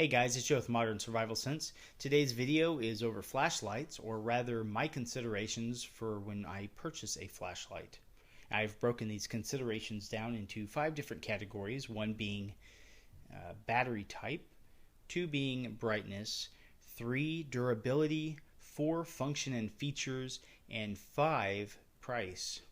Hey guys, it's Joe with Modern Survival Sense. Today's video is over flashlights, or rather my considerations for when I purchase a flashlight. I've broken these considerations down into 5 different categories, one being battery type, 2 being brightness, 3 durability, 4 function and features, and 5 price.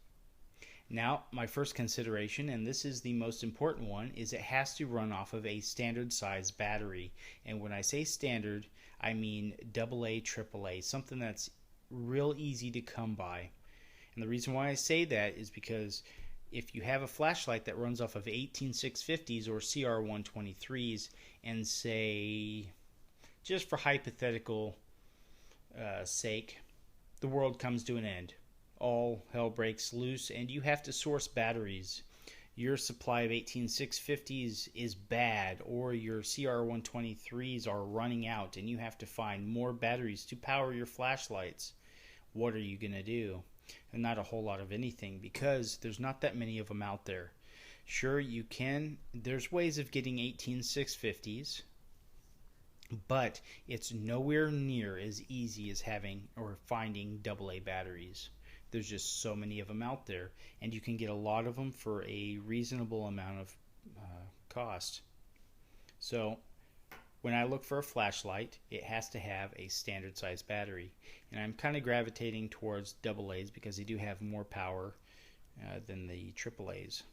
Now, my first consideration, and this is the most important one, is it has to run off of a standard size battery. And when I say standard, I mean AA, AAA, something that's real easy to come by. And the reason why I say that is because if you have a flashlight that runs off of 18650s or CR123s and say, just for hypothetical sake, the world comes to an end, all hell breaks loose and you have to source batteries, your supply of 18650s is bad, or your CR123s are running out and you have to find more batteries to power your flashlights, what are you going to do? And not a whole lot of anything, because there's not that many of them out there. Sure, you can, there's ways of getting 18650s, but it's nowhere near as easy as having or finding AA batteries. There's just so many of them out there, and you can get a lot of them for a reasonable amount of cost. So when I look for a flashlight, it has to have a standard size battery, and I'm kind of gravitating towards AA's because they do have more power than the AAA's.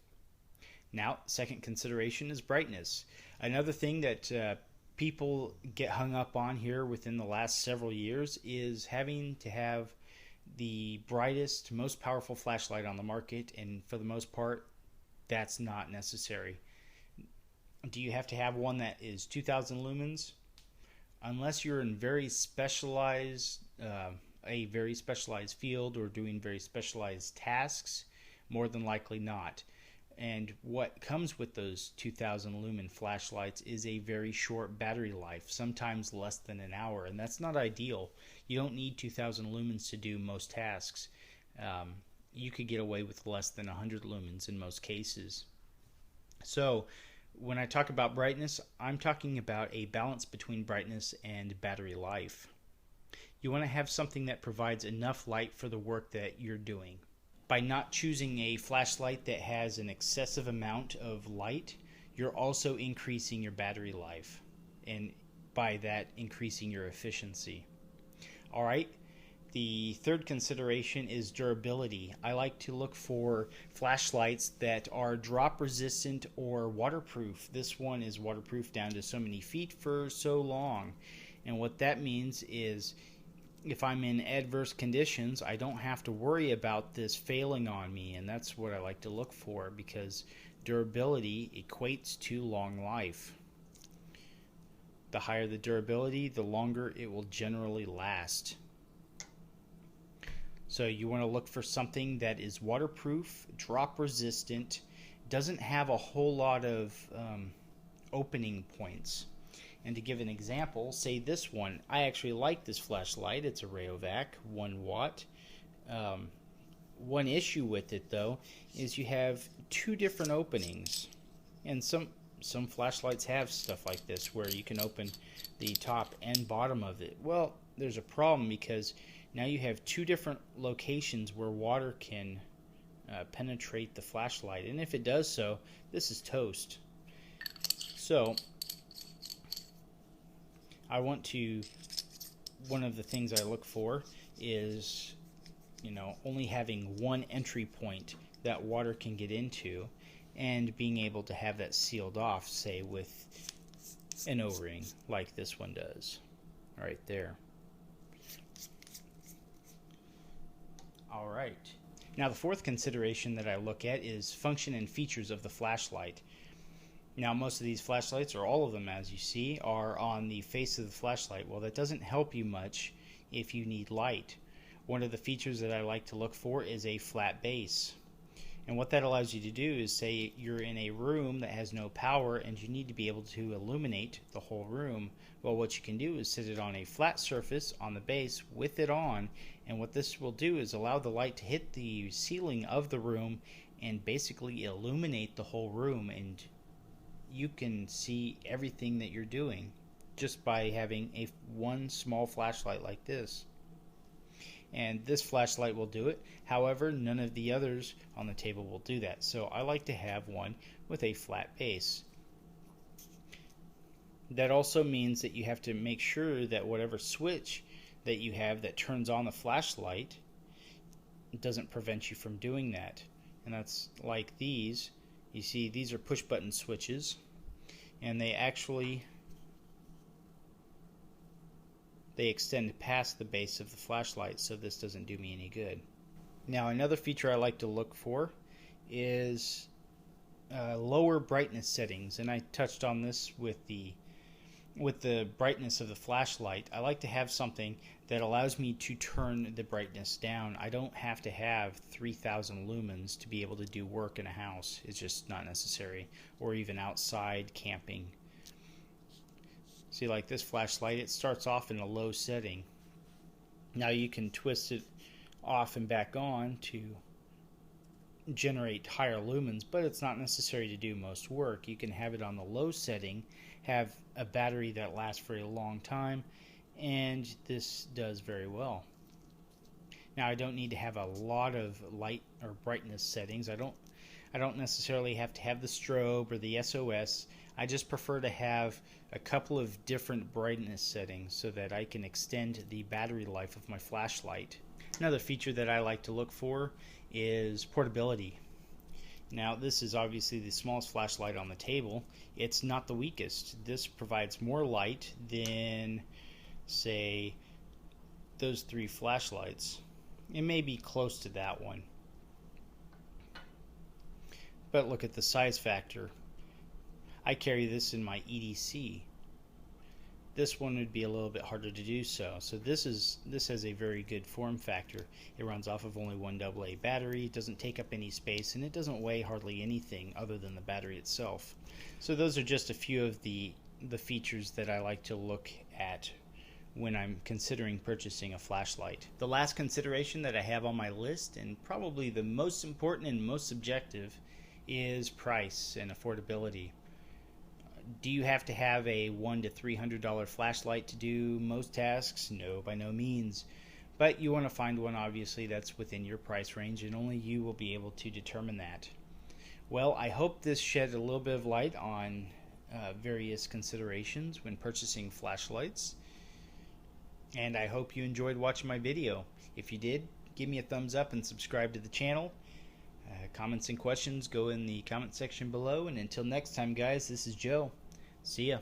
Now, second consideration is brightness. Another thing that people get hung up on here within the last several years is having to have the brightest, most powerful flashlight on the market, and for the most part, that's not necessary. Do you have to have one that is 2000 lumens? Unless you're in a very specialized field or doing very specialized tasks, more than likely not. And what comes with those 2000 lumen flashlights is a very short battery life, sometimes less than an hour, and that's not ideal. You don't need 2000 lumens to do most tasks. You could get away with less than 100 lumens in most cases. So when I talk about brightness, I'm talking about a balance between brightness and battery life. You want to have something that provides enough light for the work that you're doing. By not choosing a flashlight that has an excessive amount of light, you're also increasing your battery life, and by that increasing your efficiency. Alright, the third consideration is durability. I like to look for flashlights that are drop resistant or waterproof. This one is waterproof down to so many feet for so long, and what that means is if I'm in adverse conditions, I don't have to worry about this failing on me, and that's what I like to look for, because durability equates to long life. The higher the durability, the longer it will generally last. So you want to look for something that is waterproof, drop resistant, doesn't have a whole lot of opening points. And to give an example, say this one, I actually like this flashlight. It's a Rayovac, 1 watt. One issue with it though is you have 2 different openings, and some flashlights have stuff like this where you can open the top and bottom of it. Well, there's a problem because now you have 2 different locations where water can penetrate the flashlight, and if it does so, this is toast. So one of the things I look for is, only having one entry point that water can get into, and being able to have that sealed off, say with an O-ring like this one does, right there. Alright, now the fourth consideration that I look at is function and features of the flashlight. Now most of these flashlights, or all of them as you see, are on the face of the flashlight. Well, that doesn't help you much if you need light. One of the features that I like to look for is a flat base. And what that allows you to do is, say you're in a room that has no power and you need to be able to illuminate the whole room. Well, what you can do is sit it on a flat surface on the base with it on, and what this will do is allow the light to hit the ceiling of the room and basically illuminate the whole room, and you can see everything that you're doing. just by having one small flashlight like this. And this flashlight will do it. However, none of the others on the table will do that. So I like to have one with a flat base. That also means that you have to make sure that whatever switch that you have that turns on the flashlight doesn't prevent you from doing that. And that's like these. You see, these are push button switches, and they extend past the base of the flashlight, so this doesn't do me any good. Now, another feature I like to look for is lower brightness settings, and I touched on this with the brightness of the flashlight. I like to have something that allows me to turn the brightness down. I don't have to have 3,000 lumens to be able to do work in a house. It's just not necessary, or even outside camping. See, like this flashlight, it starts off in a low setting. Now you can twist it off and back on to generate higher lumens, but it's not necessary to do most work. You can have it on the low setting, have a battery that lasts for a long time, and this does very well. Now I don't need to have a lot of light or brightness settings. I don't necessarily have to have the strobe or the SOS. I just prefer to have a couple of different brightness settings so that I can extend the battery life of my flashlight. Another feature that I like to look for is portability. Now, this is obviously the smallest flashlight on the table. It's not the weakest. This provides more light than, say, those 3 flashlights. It may be close to that one. But look at the size factor. I carry this in my EDC. This one would be a little bit harder to do so. So this has a very good form factor. It runs off of only one AA battery, it doesn't take up any space, and it doesn't weigh hardly anything other than the battery itself. So those are just a few of the features that I like to look at when I'm considering purchasing a flashlight. The last consideration that I have on my list, and probably the most important and most subjective, is price and affordability. Do you have to have a $100 to $300 flashlight to do most tasks? No, by no means. But you want to find one, obviously, that's within your price range, and only you will be able to determine that. Well, I hope this shed a little bit of light on various considerations when purchasing flashlights. And I hope you enjoyed watching my video. If you did, give me a thumbs up and subscribe to the channel. Comments and questions go in the comment section below. And until next time, guys, this is Joe. See ya.